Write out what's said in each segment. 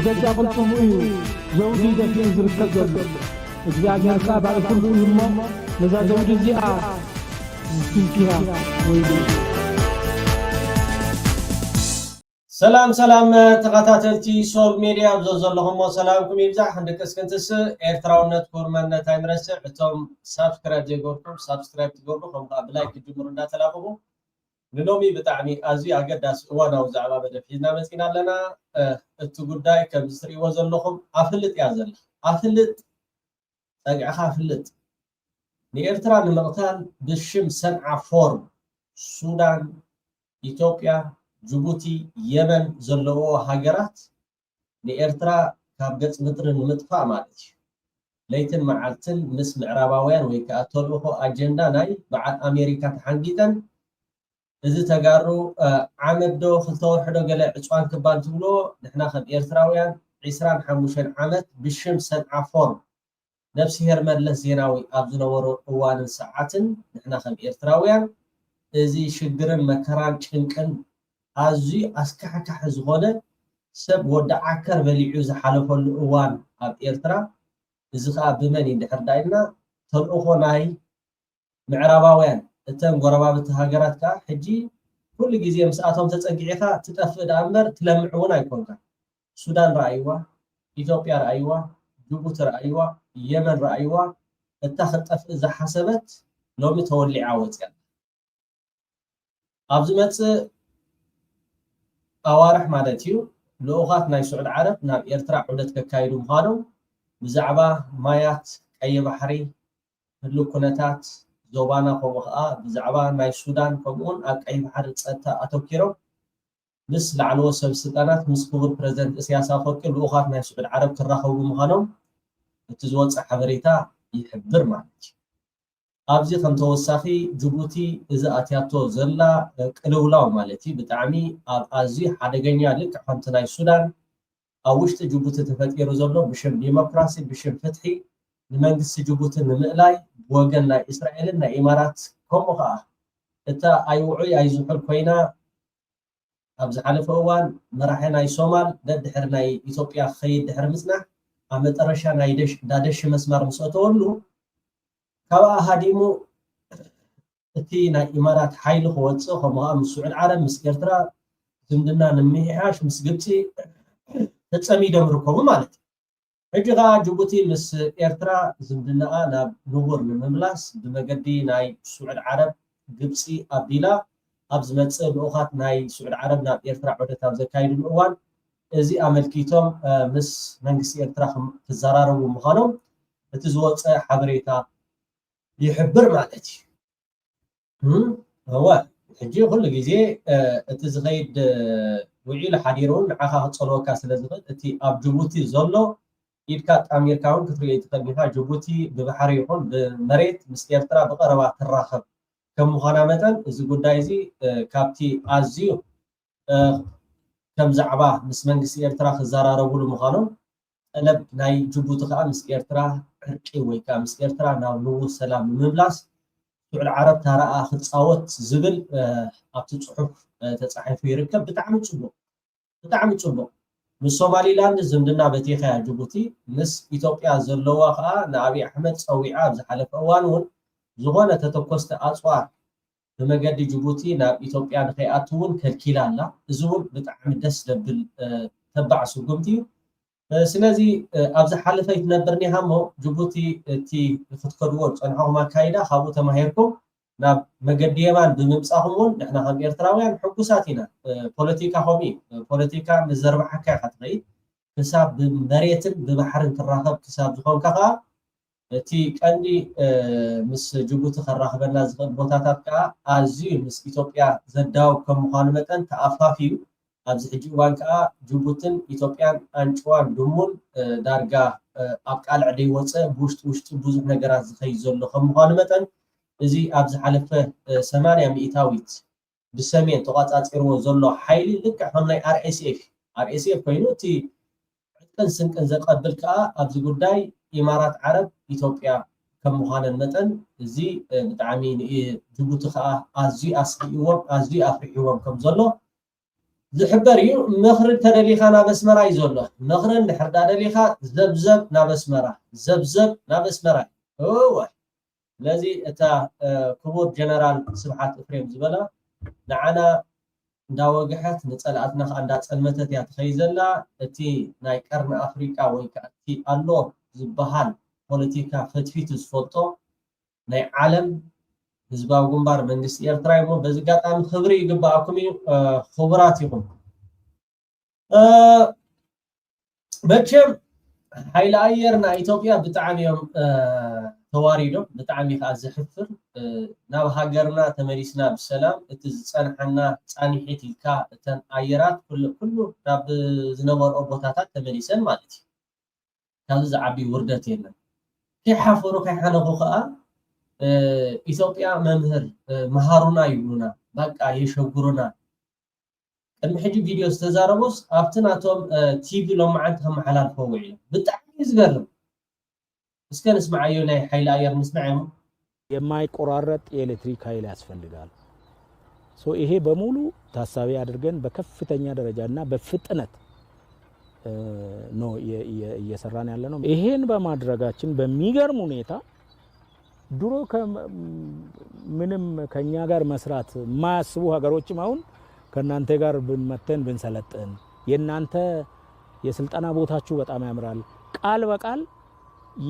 بجد قلتم زوجي دفين زركز እግዚአብሔር ካባል ሁሉ ይሞ ለዛው ዲዚአ ሲንኪራ ወይ ሰላም ተከታተልቲ ሶል ሚዲያ ዘዘለኹም ሰላምኩም ይብዛሕ እንደከስከንተስ ኤርትራውነት ኮርመነት አይምረስዕ እቶም ሳብስክራይብ ዘይገርኩም ሳብስክራይብ ትገብሩ ከም ላይክ ጅምሩ እንዳተላቀቡ ንሎሚ ብጣዕሚ ኣዝዩ ኣገዳሲ እዋናዊ ዛዕባ በደፊና መፂና ኣለና እቲ ጉዳይ ከም ዝትሪእዎ ዘለኹም ኣፍልጥ ያ ዘላ ኣፍልጥ ጠቅዓኻ ኣፍልጥ ንኤርትራ ንምቕታል ብሽም ሰንዓ ፎርም ሱዳን ኢትዮጵያ ጅቡቲ የመን ዘለዎ ሃገራት ንኤርትራ ካብ ገጽ ምድሪ ንምጥፋእ ማለት እዩ ለይትን መዓልትን ምስ ምዕራባውያን ወይ ከዓ ተልእኾ ኣጀንዳ ናይ በዓል ኣሜሪካ ተሓንጊጠን እዚ ተጋሩ ዓመት ዶ 2 ወርሒ ዶ ገለ ዕፅዋን ክባን ትብሎ ንሕና ከም ኤርትራውያን 25 ዓመት ብሽም ሰንዓ ፎርም ነፍሲ ሄርመለስ ዜናዊ ኣብ ዝነበሩ እዋንን ሰዓትን ንሕና ከም ኤርትራውያን እዚ ሽግርን መከራን ጭንቅን ኣዝዩ ኣስካሕካሕ ዝኾነ ሰብ ወዲ ዓከር በሊዑ ዝሓለፈሉ እዋን ኣብ ኤርትራ እዚ ከዓ ብመን ይድሕር ዳይና ተልእኾ ናይ ምዕራባውያን እተን ጎረባብቲ ሃገራት ከዓ ሕጂ ኩሉ ግዜ ምስኣቶም ተፀጊዒኻ ትጠፍእ ዳ እምበር ትለምዕ እውን ኣይኮንካ ሱዳን ረኣይዋ ኢትዮጵያ ረኣይዋ ጅቡቲ ረኣይዋ የመን ረኣይዋ እታ ክትጠፍእ ዝሓሰበት ሎሚ ተወሊዓ ወፅያ ኣብዚ መፅእ ኣዋርሕ ማለት እዩ ልኡኻት ናይ ስዑድ ዓረብ ናብ ኤርትራ ዑደት ከካይዱ ምዃኖም ብዛዕባ ማያት ቀይ ባሕሪ ህሉ ኩነታት ዞባና ከምኡ ከዓ ብዛዕባ ናይ ሱዳን ከምኡውን ኣብ ቀይ ባሕሪ ፀጥታ ኣተኪሮም ምስ ላዕለዎ ሰብ ስልጣናት ምስ ክቡር ፕረዚደንት ኢሳያስ ኣፈወርቂ ልኡኻት ናይ ስዑድ ዓረብ ክራኸቡ ምዃኖም እቲ ዝወፅእ ሓበሬታ ይሕብር ማለት እዩ ኣብዚ ከም ተወሳኺ ጅቡቲ እዚ ኣትያቶ ዘላ ቅልውላው ማለት እዩ ብጣዕሚ ኣብ ኣዝዩ ሓደገኛ ልክዕ ከምቲ ናይ ሱዳን ኣብ ውሽጢ ጅቡቲ ተፈጢሩ ዘሎ ብሽም ዲሞክራሲ ብሽም ፍትሒ ንመንግስቲ ጅቡቲ ንምእላይ ብወገን ናይ እስራኤልን ናይ ኢማራት ከምኡ ከዓ እታ ኣይውዑይ ኣይዝሑል ኮይና ኣብ ዝሓለፈ እዋን መራሒ ናይ ሶማል ደድሕር ናይ ኢትዮጵያ ክኸይድ ድሕሪ ምፅናሕ ኣብ መጨረሻ ናይ ዳደሽ መስመር ምስ ኣተወሉ ካብኣ ሃዲሙ እቲ ናይ ኢማራት ሓይሊ ክወፅእ ከምኡ ምስ ስዑድ ዓረብ ምስ ኤርትራ ዝምድና ንምምሕያሽ ምስ ግብፂ ተፀሚዶም ይርከቡ ማለት እዩ ሕጂ ከዓ ጅቡቲ ምስ ኤርትራ ዝምድናኣ ናብ ንቡር ንምምላስ ብመገዲ ናይ ስዑድ ዓረብ ግብፂ ኣቢላ ኣብ ዝመፅእ ልኡኻት ናይ ስዑድ ዓረብ ናብ ኤርትራ ዑደት ኣብ ዘካይድሉ እዋን እዚ ኣመልኪቶም ምስ መንግስቲ ኤርትራ ክዘራረቡ ምዃኖም እቲ ዝወፅእ ሓበሬታ ይሕብር ማለት እዩ هو ሕጂ ኩሉ ግዜ እቲ ዝኸይድ ውዒሉ ሓዲሩን ንዓኻ ክፀልወካ ስለዝኽእል እቲ ኣብ ጅቡቲ ዘሎ ኢድካ ጣሚርካ እውን ክትሪኦ ትኽእል ኢኻ ጅቡቲ ብባሕሪ ይኹን ብመሬት ምስ ኤርትራ ብቐረባ ትራኸብ ከም ምዃና መጠን እዚ ጉዳይ እዚ ካብቲ ኣዝዩ ከም ዛዕባ ምስ መንግስቲ ኤርትራ ክዘራረብሉ ምዃኖም ጠለብ ናይ ጅቡቲ ከዓ ምስ ኤርትራ ዕርቂ ወይ ከዓ ምስ ኤርትራ ናብ ንውስ ሰላም ንምምላስ ስዑድ ዓረብ ታረኣ ክትፃወት ዝብል ኣብቲ ፅሑፍ ተፃሒፉ ይርከብ ብጣዕሚ ፅቡቅ ምስ ሶማሊላንድ ዝምድና በቲኸያ ጅቡቲ ምስ ኢትዮጵያ ዘለዋ ከዓ ንኣብይ ኣሕመድ ፀዊዓ ኣብ ዝሓለፈ እዋን እውን ዝኾነ ተተኮስቲ ኣፅዋር ብመገዲ ጅቡቲ ናብ ኢትዮጵያ ንኸይኣቱ እውን ከልኪላ ኣላ እዚ እውን ብጣዕሚ ደስ ዘብል ተባዕ ስጉምቲ እዩ ስለዚ ኣብዚ ሓለፈ ይትነብር ኒሃ እሞ ጅቡቲ እቲ ክትከድዎ ፀንሖኹም ኣካይዳ ካብኡ ተማሂርኩም ናብ መገዲ የማን ብምምፃኹም እውን ንሕና ከም ኤርትራውያን ሕጉሳት ኢና ፖለቲካ ከምኡ እዩ ፖለቲካ ንዘርባሓካ ኢኻ ትኸይድ ክሳብ ብመሬትን ብባሕርን ትራኸብ ክሳብ ዝኾንካ ከዓ እቲ ቀንዲ ምስ ጅቡቲ ከራኽበና ዝኽእል ቦታታት ከዓ ኣዝዩ ምስ ኢትዮጵያ ዘዳውብ ከም ምዃኑ መጠን ተኣፋፍዩ ኣብዚ ሕጂ እዋን ከዓ ጅቡትን ኢትዮጵያን ኣንጭዋን ድሙን ዳርጋ ኣብ ቃልዕ ደይወፅእ ብውሽጢ ብዙሕ ነገራት ዝኸይድ ዘሎ ከም ምዃኑ መጠን እዚ ኣብ ዝሓለፈ 80 ሚእታዊት ብሰሜን ተቋፃፂርዎ ዘሎ ሓይሊ ልክዕ ከም ናይ አርኤስኤፍ ኮይኑ እቲ ዕጥቅን ስንቅን ዘቀብል ከዓ ኣብዚ ጉዳይ ኢማራት ዓረብ ኢትዮጵያ ከም ምዃነን መጠን እዚ ብጣዕሚ ጅቡቲ ከዓ ኣዝዩ ኣስዒብዎም ኣዝዩ ኣፍሪሕዎም ከም ዘሎ ዝሕበር እዩ ምኽሪ ተደሊኻ ናብ ኣስመራ እዩ ዘሎ ምኽርን ድሕር ዳደሊኻ ዘብዘብ ናብ ኣስመራ ዘብዘብ ናብ ኣስመራ እወ ለዚ እታ ክቡር ጀነራል ስብሓት እፍሬም ዝበላ ንዓና እንዳወግሐት ንጸላእትና ከዓ እንዳጸልመተት እያ ትኸይድ ዘላ እቲ ናይ ቀርኒ ኣፍሪቃ ወይ ከዓ እቲ ኣሎ ዝበሃል ፖለቲካ ፈትፊቱ ዝፈልጦ ናይ ዓለም ህዝባዊ ግንባር መንግስቲ ኤርትራ እሞ በዚ ጋጣሚ ክብሪ ይግባኣኩም እዩ ክቡራት ይኹም መቸም ሓይሊ ኣየር ናይ ኢትዮጵያ ብጣዕሚ እዮም ተዋሪዶም ብጣዕሚ ከዓ ዝሕፍር ናብ ሃገርና ተመሊስና ብሰላም እቲ ዝፀንሐና ፃኒሒት ኢልካ እተን ኣየራት ኩሉ ናብ ዝነበርኦ ቦታታት ተመሊሰን ማለት እዩ ካብዚ ዝዓቢ ውርደት የለን ከይሓፈሩ ከይሓነኹ ከዓ ኢትዮጵያ መምህር መሃሩና ይብሉና በቃ የሸጉሩና ቅድሚ ሕጂ ቪድዮ ዝተዛረቡስ ኣብቲ ናቶም ቲቪ ሎማዓንቲ ከመሓላልፈው እዮም ብጣዕሚ ዝገርም እስከ ንስማዓዮ ናይ ሓይሊ ኣየር ንስማዓዮ የማይቆራረጥ የኤሌክትሪክ ኃይል ያስፈልጋል ሶ ይሄ በሙሉ ታሳቢ አድርገን በከፍተኛ ደረጃና በፍጥነት ነው እየሰራን ያለ ነው ይሄን በማድረጋችን በሚገርም ሁኔታ ድሮ ምንም ከኛ ጋር መስራት ማያስቡ ሀገሮችም አሁን ከናንተ ጋር ብንመተን ብንሰለጥን የናንተ የስልጣና ቦታችሁ በጣም ያምራል ቃል በቃል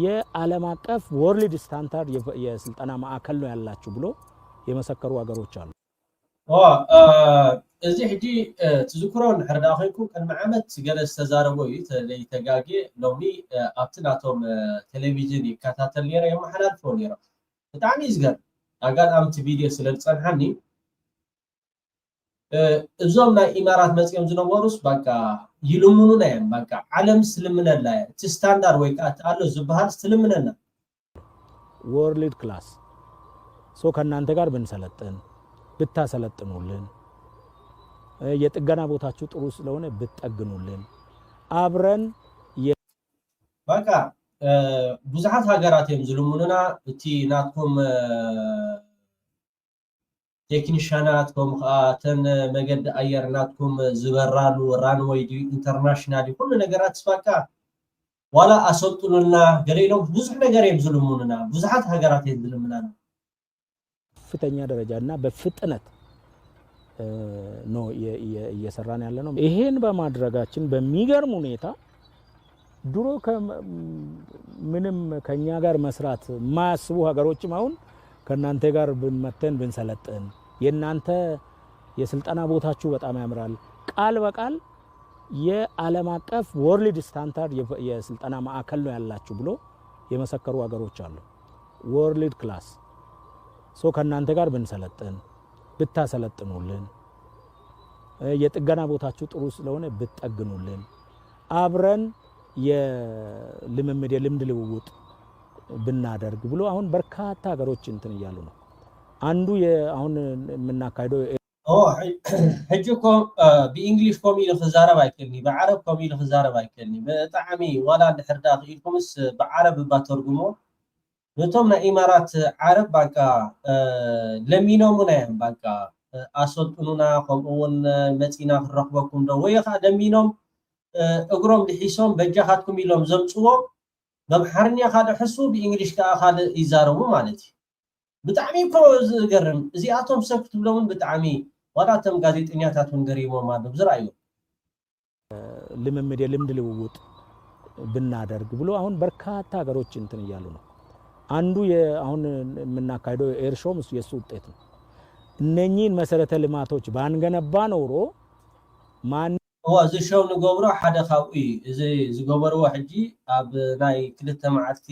የዓለም አቀፍ ወርልድ ስታንዳርድ የስልጣና ማዕከል ነው ያላችሁ ብሎ የመሰከሩ ሀገሮች አሉ እዚ ሕጂ ትዝክሮ ንሕርዳ ኮይንኩም ቅድሚ ዓመት ገለስ ተዛረቦ እዩ ተጋጌ ሎሚ ኣብቲ ናቶም ቴሌቪዥን ይከታተል ነይረ የመሓላልፎ ነይረ ብጣዕሚ ዝገርም ኣጋጣሚቲ ቪድዮ ስለ ዝፀንሐኒ እዞም ናይ ኢማራት መፅኦም ዝነበሩስ በቃ ይልምኑና እዮም በቃ ዓለም ስልምነላ እቲ ስታንዳርድ ወይ ከዓ ኣሎ ዝበሃል ስልምነና ወርልድ ክላስ ሶ ከናንተ ጋር ብንሰለጥን ብታሰለጥኑልን የጥገና ቦታችሁ ጥሩ ስለሆነ ብትጠግኑልን አብረን በቃ ብዙሓት ሀገራት እዮም ዝልምኑና እቲ ናትኩም ቴክኒሽያናት ከም ተን መገዲ ኣየር ናትኩም ዝበራሉ ራንዌይ ኢንተርናሽናል ኩሉ ነገራት ስፋካ ዋላ ኣሰልጥኑና ገሌሎም ብዙሕ ነገር እዮም ዝልምኑና ብዙሓት ሀገራት እዮም ዝልምኑና ከፍተኛ ደረጃና በፍጥነት ነው እየሰራን ያለ ነው ይሄን በማድረጋችን በሚገርም ሁኔታ ድሮ ምንም ከኛ ጋር መስራት ማያስቡ ሀገሮችም አሁን ከናንተ ጋር ብንመተን ብንሰለጥን የናንተ የስልጣና ቦታችሁ በጣም ያምራል ቃል በቃል የዓለም አቀፍ ወርልድ ስታንዳርድ የስልጣና ማዕከል ነው ያላችሁ ብሎ የመሰከሩ ሀገሮች አሉ ወርልድ ክላስ ሶ ከናንተ ጋር ብንሰለጥን ብታሰለጥኑልን የጥገና ቦታችሁ ጥሩ ስለሆነ ብትጠግኑልን አብረን የልምምድ ልውውጥ ብናደርግ ብሎ አሁን በርካታ ሀገሮች እንትን ይያሉ ነው አንዱ አሁን የምናካሂደው ሕጂኮም በእንግሊሽ ኮሚል خزارب አይከልኒ በአረብ ኮሚል خزارب አይከልኒ በጣዕሚ ዋላ ድሕርዳ ኢልኩምስ በአረብ ባተርጉሞ ነቶም ናይ ኢማራት ዓረብ በቃ ለሚኖሙና እዮም በቃ ኣሰልጥኑና ከምኡውን መፂና ክረክበኩም ዶ ወይ ከዓ ለሚኖም እግሮም ድሒሶም በጃኻትኩም ኢሎም ዘምፅዎ በምሓርኛ ካደ ሕሱ በእንግሊሽ ከዓ ካደ ይዛረቡ ማለት እዩ ብጣዕሚ እኮ ዝገርም እዚኣቶም ሰብ ክትብሎምን ብጣዕሚ ዋላቶም ጋዜጠኛታት ውን ገሪሞም ኣሎ ብዝረአዩ ልምምድ ልውውጥ ብናደርግ ብሎ አሁን በርካታ ሀገሮች እንትን ይያሉ ነው አንዱ አሁን የምናካሂደው ኤርሾም የሱ ውጤት ነው እነኚህን መሰረተ ልማቶች ባንገነባ ኖሮ ማን ዝሸው ንገብሮ ሓደ ካብኡ እዚ ዝገበርዎ ሕጂ ኣብ ናይ ክልተ መዓልቲ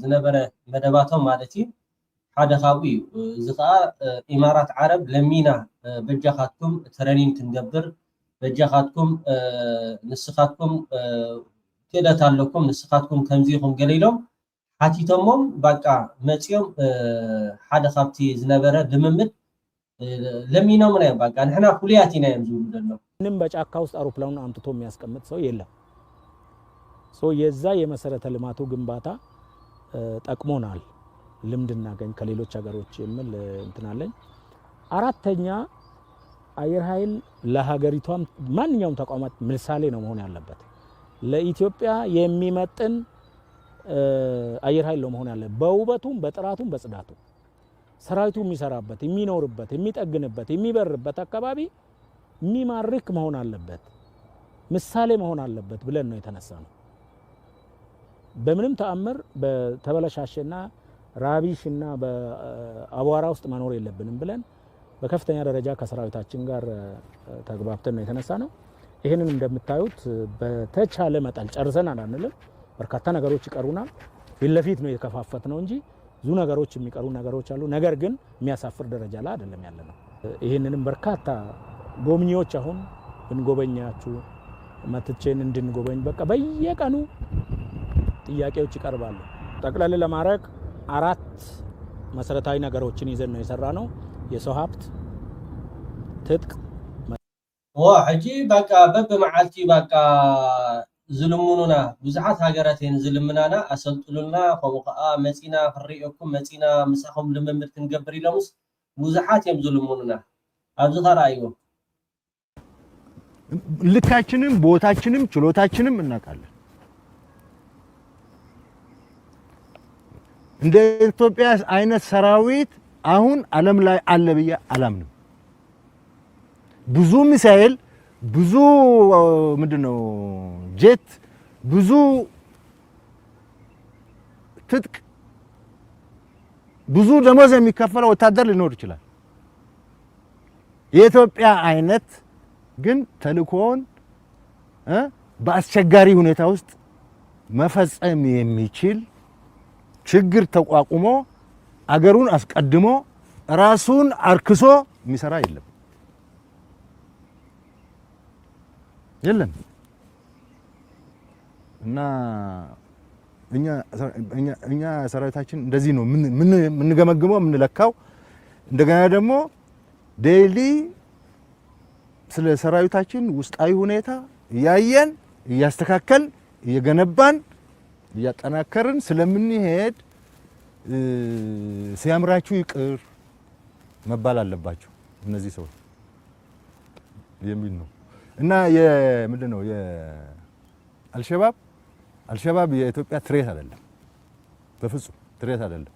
ዝነበረ መደባቶም ማለት እዩ ሓደ ካብኡ እዚ ከዓ ኢማራት ዓረብ ለሚና በጃኻትኩም ትሬኒንግ ክንገብር በጃኻትኩም ንስኻትኩም ክእለት ኣለኩም ንስኻትኩም ከምዚኹም ገሊሎም ሓቲቶሞም በቃ መፅኦም ሓደ ካብቲ ዝነበረ ልምምድ ለሚኖም ነው በቃ ንሕና ኩልያት ኢና እዮም ዝብሉ ደሎ ምንም በጫካ ውስጥ አውሮፕላኑን አምጥቶ የሚያስቀምጥ ሰው የለም ሶ የዛ የመሰረተ ልማቱ ግንባታ ጠቅሞናል ልምድ እናገኝ ከሌሎች ሀገሮች የሚል እንትናለኝ አራተኛ አየር ኃይል ለሀገሪቷም ማንኛውም ተቋማት ምሳሌ ነው መሆን ያለበት። ለኢትዮጵያ የሚመጥን አየር ኃይል ነው መሆን ያለበት በውበቱም በጥራቱም በጽዳቱም። ሰራዊቱ የሚሰራበት የሚኖርበት የሚጠግንበት የሚበርበት አካባቢ የሚማርክ መሆን አለበት፣ ምሳሌ መሆን አለበት ብለን ነው የተነሳነው። በምንም ተአምር በተበለሻሸና ራቢሽና በአቧራ ውስጥ መኖር የለብንም ብለን በከፍተኛ ደረጃ ከሰራዊታችን ጋር ተግባብተን ነው የተነሳነው። ይሄንን እንደምታዩት በተቻለ መጠን ጨርሰናል አንልም። በርካታ ነገሮች ይቀሩናል። ፊት ለፊት ነው የተከፋፈት ነው እንጂ ብዙ ነገሮች የሚቀሩ ነገሮች አሉ። ነገር ግን የሚያሳፍር ደረጃ ላይ አይደለም ያለነው። ይሄንንም በርካታ ጎብኚዎች አሁን ብንጎበኛችሁ መጥቼን እንድንጎበኝ በቃ በየቀኑ ጥያቄዎች ይቀርባሉ። ጠቅለል ለማድረግ 4 መሰረታዊ ነገሮችን ይዘን ነው የሰራነው። የሰው ሀብት፣ ትጥቅ ሕጂ በቃ በብመዓልቲ በቃ ዝልሙኑና ብዙሓት ሃገራትን ዝልምናና አሰልጥሉና ከምኡ ከዓ መፂና ክሪኦኩም መፂና ምሳኹም ልምምድ ክንገብር ኢሎምስ ብዙሓት እዮም ዝልሙኑና። ኣብዚ ተራእይዎ ልካችንም ቦታችንም ችሎታችንም እናውቃለን። እንደ ኢትዮጵያ አይነት ሰራዊት አሁን ዓለም ላይ አለ ብዬ አላምንም። ብዙ ሚሳኤል፣ ብዙ ምንድነው ጄት፣ ብዙ ትጥቅ፣ ብዙ ደሞዝ የሚከፈለው ወታደር ሊኖር ይችላል። የኢትዮጵያ አይነት ግን ተልእኮውን በአስቸጋሪ ሁኔታ ውስጥ መፈጸም የሚችል ችግር ተቋቁሞ አገሩን አስቀድሞ ራሱን አርክሶ የሚሰራ የለም እና እኛ ሰራዊታችን እንደዚህ ነው የምንገመግመው የምንለካው። እንደገና ደግሞ ዴይሊ ስለ ሰራዊታችን ውስጣዊ ሁኔታ እያየን እያስተካከል እየገነባን እያጠናከርን ስለምንሄድ ሲያምራችሁ ይቅር መባል አለባቸው እነዚህ ሰዎች የሚል ነው እና ምንድነው አልሸባብ የኢትዮጵያ ትሬት አይደለም፣ በፍጹም ትሬት አይደለም።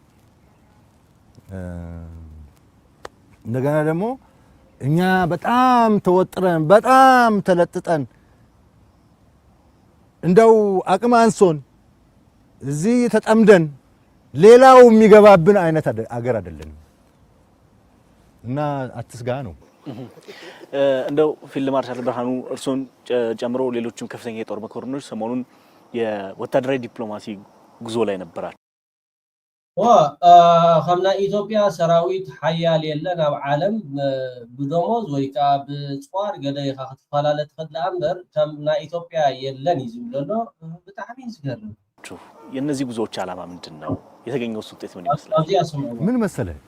እንደገና ደግሞ እኛ በጣም ተወጥረን በጣም ተለጥጠን እንደው አቅም አንሶን እዚህ ተጠምደን ሌላው የሚገባብን አይነት አገር አይደለም እና አትስጋ ነው። እንደው ፊልድ ማርሻል ብርሃኑ እርሶን ጨምሮ ሌሎችም ከፍተኛ የጦር መኮንኖች ሰሞኑን የወታደራዊ ዲፕሎማሲ ጉዞ ላይ ነበራል። ከምና ኢትዮጵያ ሰራዊት ሓያል የለን ኣብ ዓለም ብደሞዝ ወይ ከዓ ብፅዋር ገደይካ ክትፈላለ ትኽእል እምበር ከምና ኢትዮጵያ የለን እዩ ዝብለሎ ብጣዕሚ ዝገርም። የእነዚህ ጉዞዎች ዓላማ ምንድን ነው? የተገኘው ውጤት ምን ይመስላል? ምን መሰለህ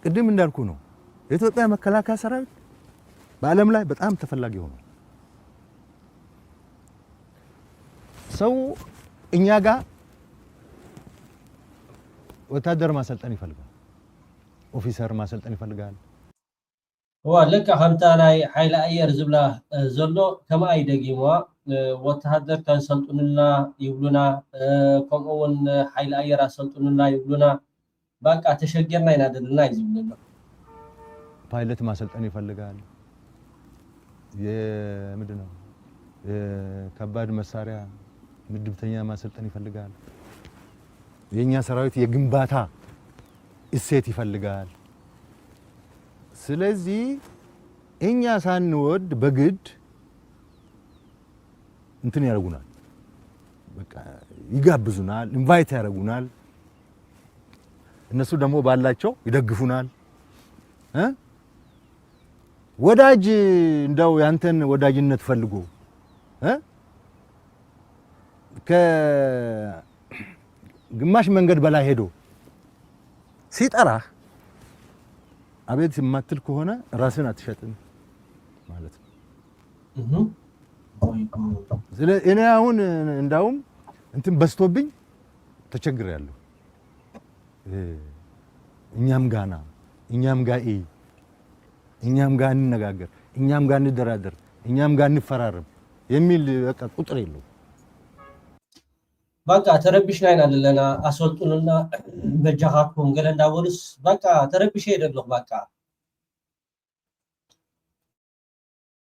ቅድም እንዳልኩ ነው የኢትዮጵያ መከላከያ ሰራዊት በዓለም ላይ በጣም ተፈላጊ ሆኗል። ሰው እኛ ጋር ወታደር ማሰልጠን ይፈልጋል፣ ኦፊሰር ማሰልጠን ይፈልጋል። ልክ ከምታ ናይ ሓይሊ ኣየር ዝብላ ዘሎ ከመይ ደጊምዋ ወታደር ከንሰልጥኑልና ይብሉና፣ ከምኡውን ሓይሊ ኣየር አሰልጥኑና ይብሉና። በቃ ተሸገርና ኢና ደልና እዩ ዝብለሎ። ፓይለት ማሰልጠን ይፈልጋል። ምንድነው የከባድ መሳሪያ ምድብተኛ ማሰልጠን ይፈልጋል። የኛ ሰራዊት የግንባታ እሴት ይፈልጋል። ስለዚህ እኛ ሳንወድ በግድ እንትን ያደርጉናል፣ በቃ ይጋብዙናል፣ ኢንቫይት ያደርጉናል። እነሱ ደግሞ ባላቸው ይደግፉናል። ወዳጅ እንደው ያንተን ወዳጅነት ፈልጎ ከግማሽ መንገድ በላይ ሄዶ ሲጠራህ አቤት የማትል ከሆነ ራስን አትሸጥም ማለት ነው። ስለዚህ እኔ አሁን እንዳውም እንትን በስቶብኝ ተቸግሬያለሁ። እኛም ጋና እኛም ጋር እኛም ጋር እንነጋገር እኛም ጋር እንደራደር እኛም ጋር እንፈራረም የሚል በቃ ቁጥር የለው። በቃ ተረብሽና ይናለና አስወጡንና በጃሃኩም ገለንዳ ወልስ በቃ ተረብሽ ሄደልሁ በቃ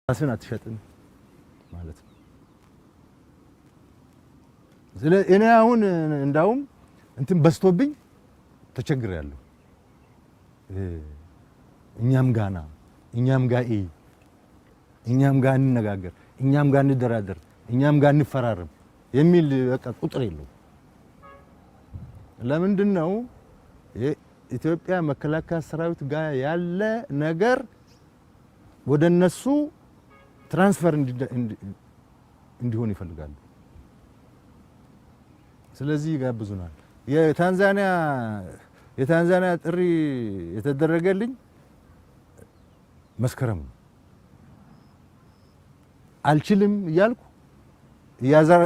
ራስን አትሸጥም ማለት ነው። ስለ እኔ አሁን እንዳውም እንትን በስቶብኝ ተቸግሬያለሁ። እኛም ጋና እኛም ጋር እኛም ጋር እንነጋገር እኛም ጋር እንደራደር እኛም ጋር እንፈራረም የሚል በቃ ቁጥር የለው። ለምንድን ነው የኢትዮጵያ መከላከያ ሰራዊት ጋር ያለ ነገር ወደ እነሱ ትራንስፈር እንዲሆን ይፈልጋሉ። ስለዚህ ይጋብዙናል። የታንዛኒያ ጥሪ የተደረገልኝ መስከረም አልችልም እያልኩ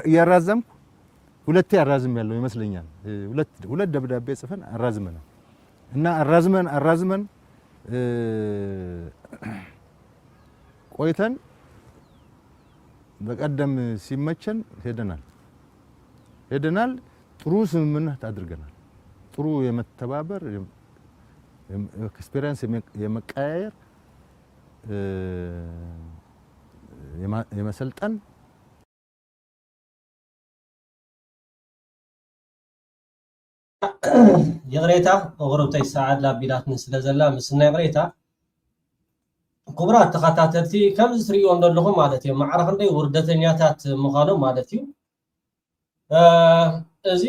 እያራዘምኩ ሁለቴ አራዝም ያለው ይመስለኛል። ሁለት ደብዳቤ ጽፈን አራዝመናል እና አራዝመን ቆይተን በቀደም ሲመቸን ሄደናል። ጥሩ ስምምነት አድርገናል። ጥሩ የመተባበር ኤክስፒሪየንስ የመቀያየር የመሰልጠን የቅሬታ ወግሮብተይ ሰዓት ላቢላትን ስለዘላ ምስና የቅሬታ ክቡራት ተኸታተልቲ ከም ዝትሪእዎ እንደለኹም ማለት እዩ ማዕረኽ እንደይ ውርደተኛታት ምዃኖም ማለት እዩ እዚ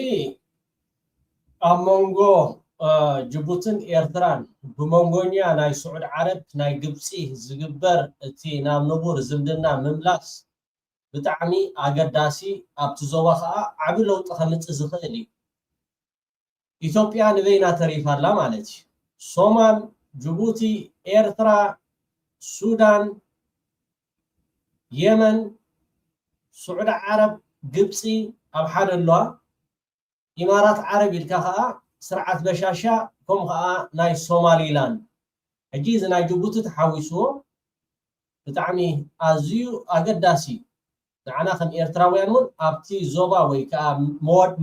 ኣብ መንጎ ጅቡትን ኤርትራን ብመንጎኛ ናይ ስዑድ ዓረብ ናይ ግብፂ ዝግበር እቲ ናብ ንቡር ዝምድና ምምላስ ብጣዕሚ ኣገዳሲ ኣብቲ ዞባ ከዓ ዓብ ለውጢ ከምፅእ ዝኽእል እዩ። ኢትዮጵያ ንበይና ተሪፋላ ማለት እዩ። ሶማል፣ ጅቡቲ፣ ኤርትራ፣ ሱዳን፣ የመን፣ ስዑድ ዓረብ፣ ግብፂ ኣብ ሓደ ኣለዋ። ኢማራት ዓረብ ኢልካ ከዓ ስርዓት በሻሻ ከም ከዓ ናይ ሶማሊላንድ ሕጂ እዚ ናይ ጅቡቲ ተሓዊስዎ ብጣዕሚ ኣዝዩ ኣገዳሲ ንዓና ከም ኤርትራውያን እውን ኣብቲ ዞባ ወይ ከዓ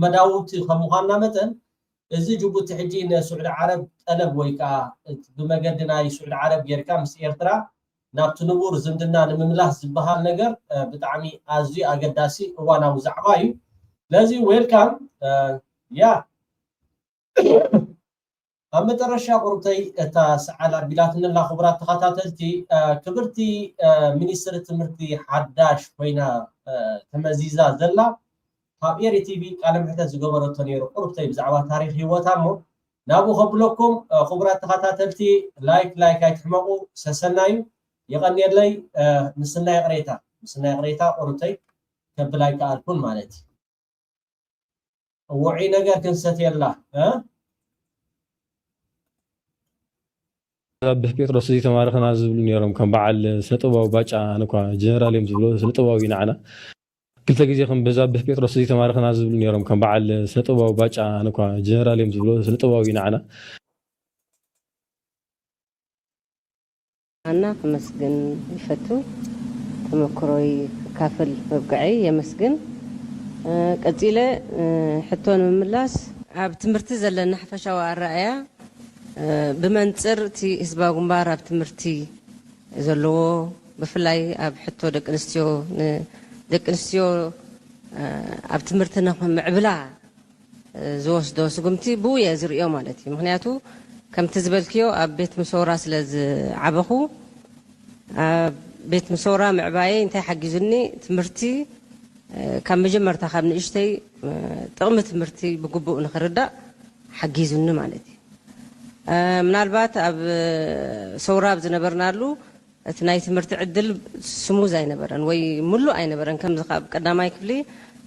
መዳውቲ ከም ምዃንና መጠን እዚ ጅቡቲ ሕጂ ንስዑድ ዓረብ ጠለብ ወይ ከዓ ብመገዲ ናይ ስዑድ ዓረብ ጌርካ ምስ ኤርትራ ናብቲ ንቡር ዝምድና ንምምላስ ዝበሃል ነገር ብጣዕሚ ኣዝዩ ኣገዳሲ እዋናዊ ዛዕባ እዩ። ስለዚ ዌልካም ያ ኣብ መጨረሻ ቁርብተይ እታ ሰዓል ኣቢላትንላ ክቡራት ተኸታተልቲ ክብርቲ ሚኒስትሪ ትምህርቲ ሓዳሽ ኮይና ተመዚዛ ዘላ ኣብ ኤሪ ቲቪ ቃለ ምሕተት ዝገበረቶ ነይሩ ቁርብተይ ብዛዕባ ታሪክ ሂወታ እሞ ናብኡ ከብለኩም ክቡራት ተኸታተልቲ ላይክ ኣይትሕመቑ ሰሰናዩ የቐኒየለይ ምስናይ ቅሬታ ቁርብተይ ከብላይ ከኣልኩን ማለት እዩ ውዒ ነገር ክንሰትየላ አብህ ጴጥሮስ እዚ ተማሪኽና ዝብሉ ነይሮም ከም በዓል ስነ-ጥበባዊ ባጫ ንኳ ጀነራል እዮም ዝብሎ ስነ-ጥበባዊ ንዓና ክልተ ግዜ ከም በዛብህ ጴጥሮስ እዚ ተማሪኽና ዝብሉ ነይሮም ከም በዓል ስነ-ጥበባዊ ባጫ ንኳ ጀነራል እዮም ዝብሎ ስነ-ጥበባዊ ንዓና አና ከመስግን ይፈቱ ተመክሮይ ካፍል መብቃዒ የመስግን ቀፂለ ሕቶን ምምላስ ኣብ ትምህርቲ ዘለና ሓፈሻዊ ኣረኣያ ብመንፅር እቲ ህዝባዊ ግንባር ኣብ ትምህርቲ ዘለዎ ብፍላይ ኣብ ሕቶ ደቂ ኣንስትዮ ኣብ ትምህርቲ ንኽምዕብላ ዝወስዶ ስጉምቲ ብውየ ዝርዮ ማለት እዩ። ምክንያቱ ከምቲ ዝበልክዮ ኣብ ቤት ምሰውራ ስለ ዝዓበኹ ኣብ ቤት ምሰውራ ምዕባየ እንታይ ሓጊዙኒ ትምህርቲ ካብ መጀመርታ ካብ ንእሽተይ ጥቕሚ ትምህርቲ ብግቡእ ንኽርዳእ ሓጊዙኒ ማለት እዩ። ምናልባት ኣብ ሰውራ ዝነበርናሉ እቲ ናይ ትምህርቲ ዕድል ስሙዝ ኣይነበረን ወይ ሙሉእ ኣይነበረን። ከምዚ ካብ ቀዳማይ ክፍሊ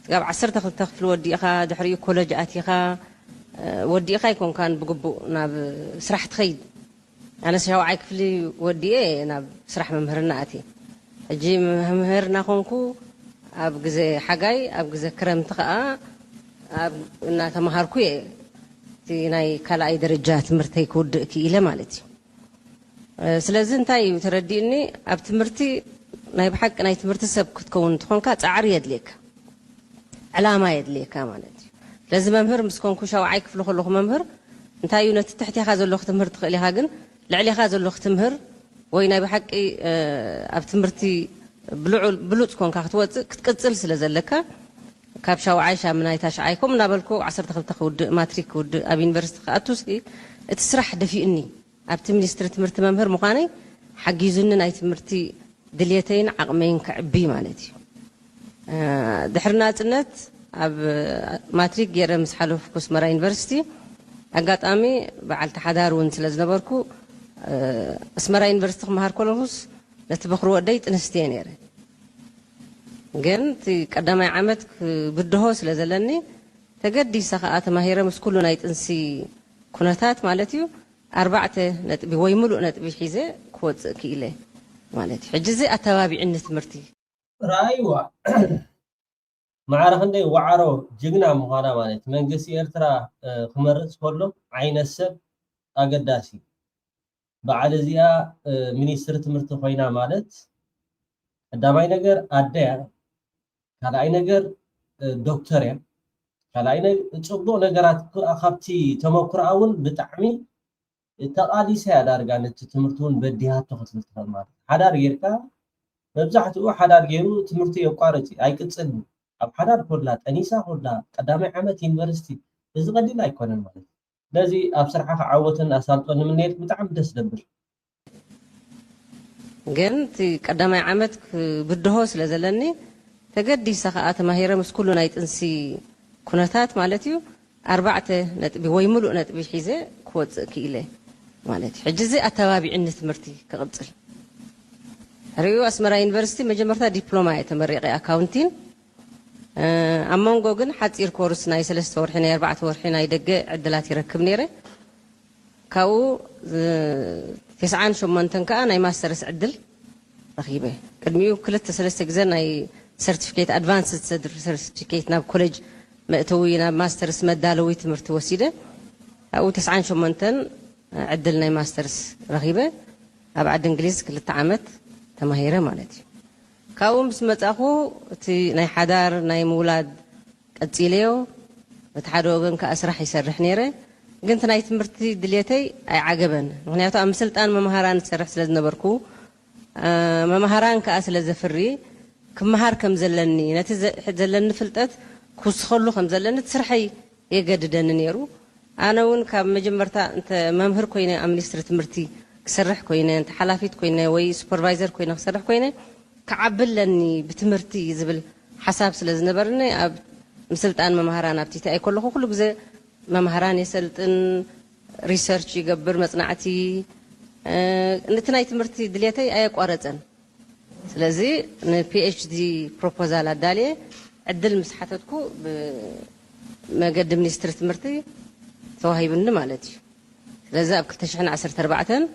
ካብ 12 ክፍሊ ወዲእኻ ድሕሪኡ ኮሌጅ ኣቲኻ ወዲእኻ ይኮንካን ብግቡእ ናብ ስራሕ ትኸይድ። ኣነ 7ይ ክፍሊ ወዲኤ ናብ ስራሕ መምህርና ኣትየ። ሕጂ መምህርና ኮንኩ ኣብ ግዜ ሓጋይ ኣብ ግዜ ክረምቲ ከዓ እናተምሃርኩ እየ ናይ ካልኣይ ደረጃ ትምህርተይ ክውድእ ክኢለ ማለት እዩ ስለዚ እንታይ እዩ ተረዲእኒ ኣብ ትምህርቲ ናይ ብሓቂ ናይ ትምህርቲ ሰብ ክትከውን ትኾንካ ፃዕሪ የድልየካ ዕላማ የድልየካ ማለት እዩ ስለዚ መምህር ምስ ኮንኩ ሻውዓይ ክፍሊ ከለኹ መምህር እንታይ እዩ ነቲ ትሕቲኻ ዘለኹ ትምህርቲ ትኽእል ኢኻ ግን ልዕሊኻ ዘለኹ ትምህር ወይ ናይ ብሓቂ ኣብ ትምህርቲ ብሉፅ ኮንካ ክትወፅእ ክትቅፅል ስለ ዘለካ ካብ ሻውዓይ ሻምናይ ታሽዓይ ከምኡ እናበልኩ 12 ክውድእ ማትሪክ ክውድእ ኣብ ዩኒቨርሲቲ ክኣቱስ እቲ ስራሕ ደፊእኒ ኣብቲ ሚኒስትሪ ትምህርቲ መምህር ምዃነይ ሓጊዙኒ ናይ ትምህርቲ ድልየተይን ዓቕመይን ክዕቢ ማለት እዩ ድሕሪ ናፅነት ኣብ ማትሪክ ገይረ ምስ ሓለፍኩ ኣስመራ ዩኒቨርሲቲ ኣጋጣሚ በዓልቲ ሓዳር እውን ስለ ዝነበርኩ ኣስመራ ዩኒቨርሲቲ ክመሃር ከለኹስ ነቲ በኽሪ ወደይ ጥንስቲ እየ ነይረ ግን እቲ ቀዳማይ ዓመት ክብድሆ ስለ ዘለኒ ተገዲሰ ከዓ ተማሂረ ምስ ኩሉ ናይ ጥንሲ ኩነታት ማለት እዩ 4 ነጥቢ ወይ ሙሉእ ነጥቢ ሒዘ ክወፅእ ክኢለ ማለት እዩ ሕጂ እዚ ኣተባቢዕኒ ትምህርቲ رأيوا معرخ ندي وعرو جغنا مخانا مالت منغسي إرترا خمرص كله عين السب أقداسي بعد زيا منيستر تمرت خوينا مالت داماي نجر أديا كلاي نجر دكتور كلاي نصبو نجرات أخبتي تمكراون بتعمي تقالي سيادار كانت تمرتون بديها تخطف المال حدار غيركا مبزحتو حدار غيرو تمرتي يقارتي اي قصل اب حدار كلها تنيسا كلها قدامي عامت يونيفرسيتي እዚ قديل ኣይኮነን ማለት ለዚ ኣብ ስራሕካ ዓወትን ኣሳልጦን ምንሄድ ብጣዕሚ ደስ ደብል ግን እቲ ቀዳማይ ዓመት ክብድሆ ስለ ዘለኒ ተገዲሰ ከዓ ተማሂረ ምስ ኩሉ ናይ ጥንሲ ኩነታት ማለት እዩ 4 ነጥቢ ወይ ሙሉእ ነጥቢ ሒዘ ክወፅእ ክኢለ ማለት እዩ ሕጂ እዚ ኣተባቢዕኒ ትምህርቲ ክቕፅል ريو أسمرا يونيفرسيتي مجمرتا دبلوما يتمرقي أكاونتين أمونغو جن حتصير كورس ناي 3 ورحين 4 ورحين يدق عدلات يركب نيره كاو 9 شمنتن كا ناي ماسترس عدل رخيبه قدميو كلت 3 جزء ناي سيرتيفيكيت ادفانسد سيرتيفيكيت ناب كوليج مأتوي ناب ماسترس مدالوي تمرت وسيده او 9 شمنتن عدل ناي ماسترس رخيبه أبعد إنجليز كلت عامت تماهيرة مالتي كاوم بسمتاخو تي ناي حدار ناي مولاد قتيليو بتحدو وغن كاسرح يسرح نيره قنت ناي تمرتي دليتي اي عجبن مغنياتو ام سلطان ممهران تسرح سلاز نبركو ممهران كاسل زفري كمهار كم زلني نتي زلن فلطت كوسخلو كم زلن تسرحي يقددن نيرو انا ون كاب مجمرتا انت ممهر كوينه امنستر تمرتي كسرح كوينه انت حلافيت كوينه وي سوبرفايزر كوينه كسرح كوينه كعبلني بتمرتي زبل حساب سلاز نبرني اب مسلطان ممهران ابتي اي كله غزه ممهران يسلطن ريسيرش يقبر مصنعتي نتناي تمرتي دليتي اي قرصن ስለዚህ ፒኤችዲ ፕሮፖዛል አዳልየ ዕድል ምስሓተትኩ ብመገድ ሚኒስትሪ ትምህርቲ ተዋሂብኒ ማለት እዩ ስለዚህ ኣብ 2014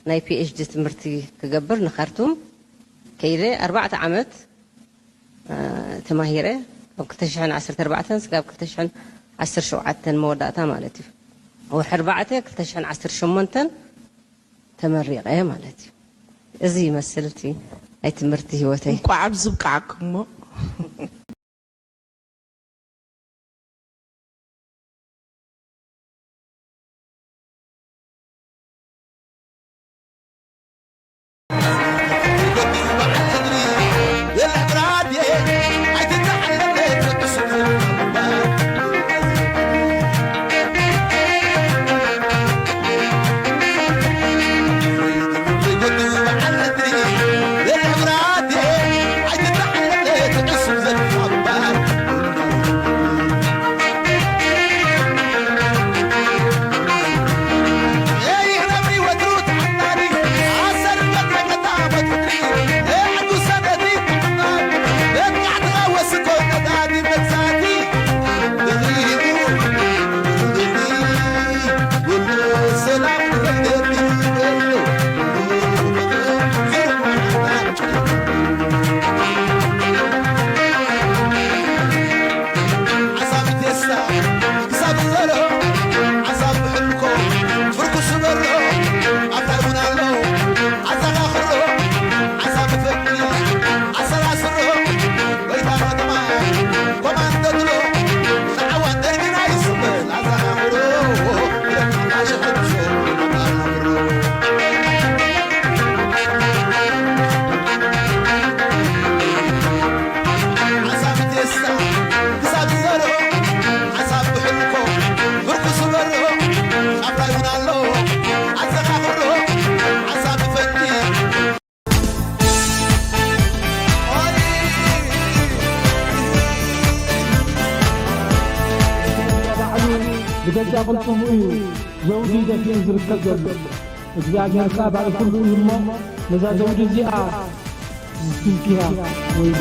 ናይ ፒኤችዲ ትምህርቲ ክገብር ንኻርቱም ከይደ 4 ዓመት ተማሂረ ኣብ 2014 ስጋብ 2017 መወዳእታ ማለት እዩ ወሕር 2018 ተመሪቀ ማለት እዩ እዚ ይመስልቲ أي تمرتي هوتي قاعد زبقعكم بجد قلتم زوجي دفين زركب እግዚአብሔር ካባል ሁሉ ይሞ ለዛ ዘውድ እዚኣ ትንኪያ ወይ